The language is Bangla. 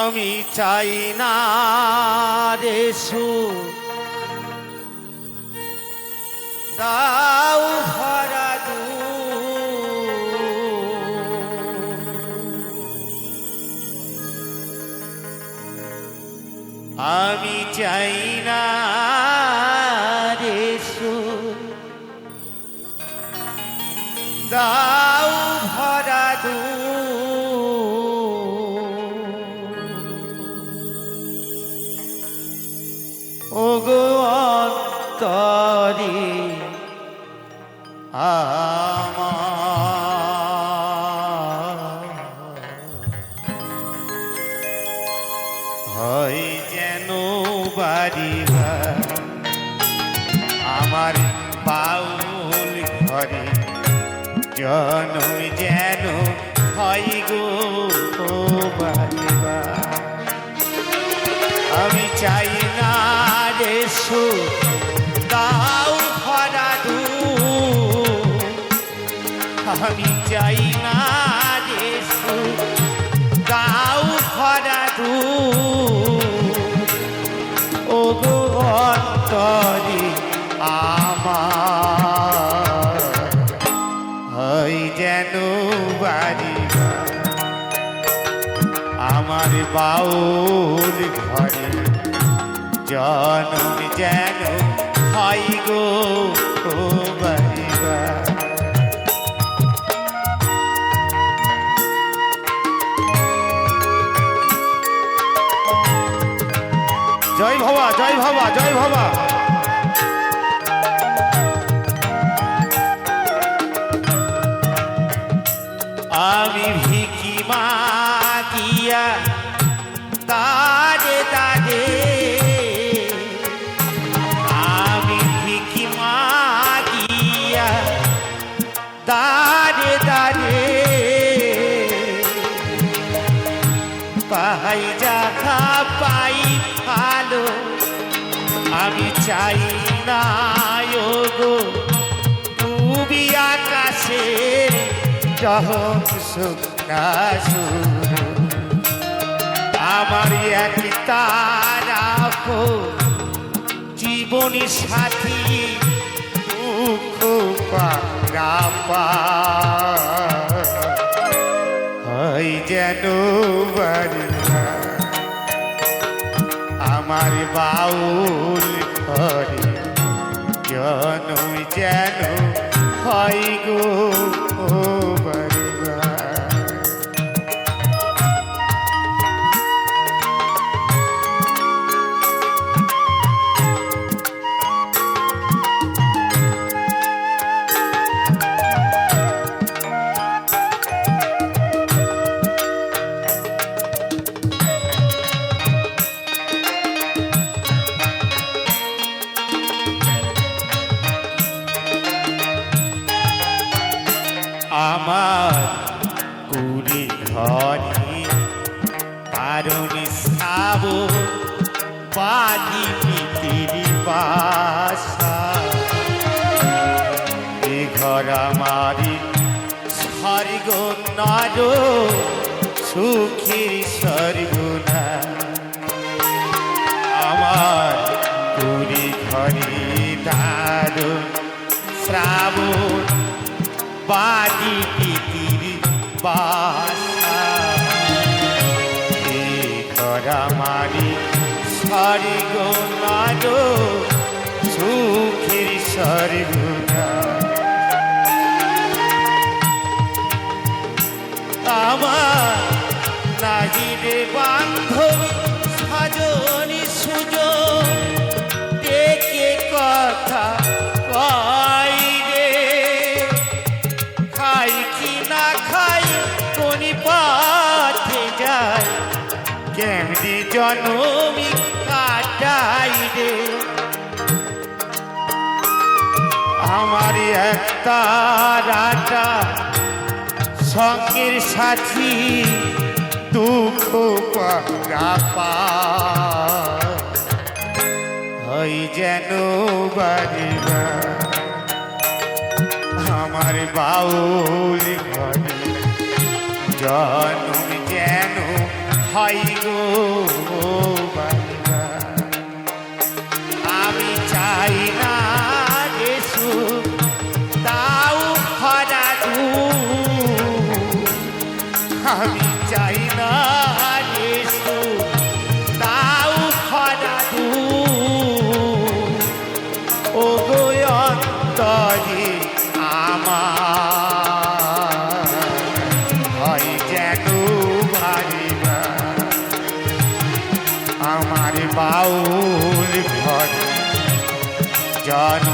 আমি চাই না রে সুখ দাও ভরা আমি চাই না রে সুখ দাও ভরা ওগো অন্তরে হয় যেন বাড়ি আমার বাউল ঘরে জনম যেন হয় গো বাড়ি আমি চাই না রে সুখ দাও ভরা আমি চাই না রে সুখ দাও ভরা ও গো অন্তরে আমার হয় যেন বাড়ি আমার বাউল ঘরে জনম যেন হয় গো বাড়িবা জয় ভবা জয় ভবা জয় ভবা আমি ভিকি মাগিয়া তারে তারে আমি ভিকি মাগিয়া তারে তারে পাই দেখা পাই ভালো আমি চাই না গো তুমি আকাশের যখন শুকনা শুরু আমার এক তারা জীবনী সাথী দুঃখ হয় যেন বাড়ি আমার বাউল ঘরে জনম যেন হয় গো বাড়িবা আমার কুড়ি ঘরে কারণ সাব বালি পিতিরি বাসা এ ঘর আমারি স্বর্গ নর সুখের স্বর্গনা আমার কুড়ি ঘরে দারুণ শ্রাবণ বাদি পিতিরি বাসা এ ঘর আমারি স্বর্গ নর সুখের স্বর্গনা আমার নাহিরে বান্ধবী সাজনি সুযোগ ডেকে কথা কয় রে খাই কি না খাই কোনি পথে যায় কেমনি জনমি কাটাই রে আমার একটা রাটা সঙ্গের সাথী দুঃখ পাপা হয় যেন বাড়িবা আমার বাউল ঘরে জনম যেন হয় গো বাবা। আমি চাই না যিশু দাও ভরা দুঃখ, আমি চাই না যিশু দাও ভরা দুঃখ, ও গো অন্তরে আমার হয় যেন ভারিবা। আমার বাউল ঘর জন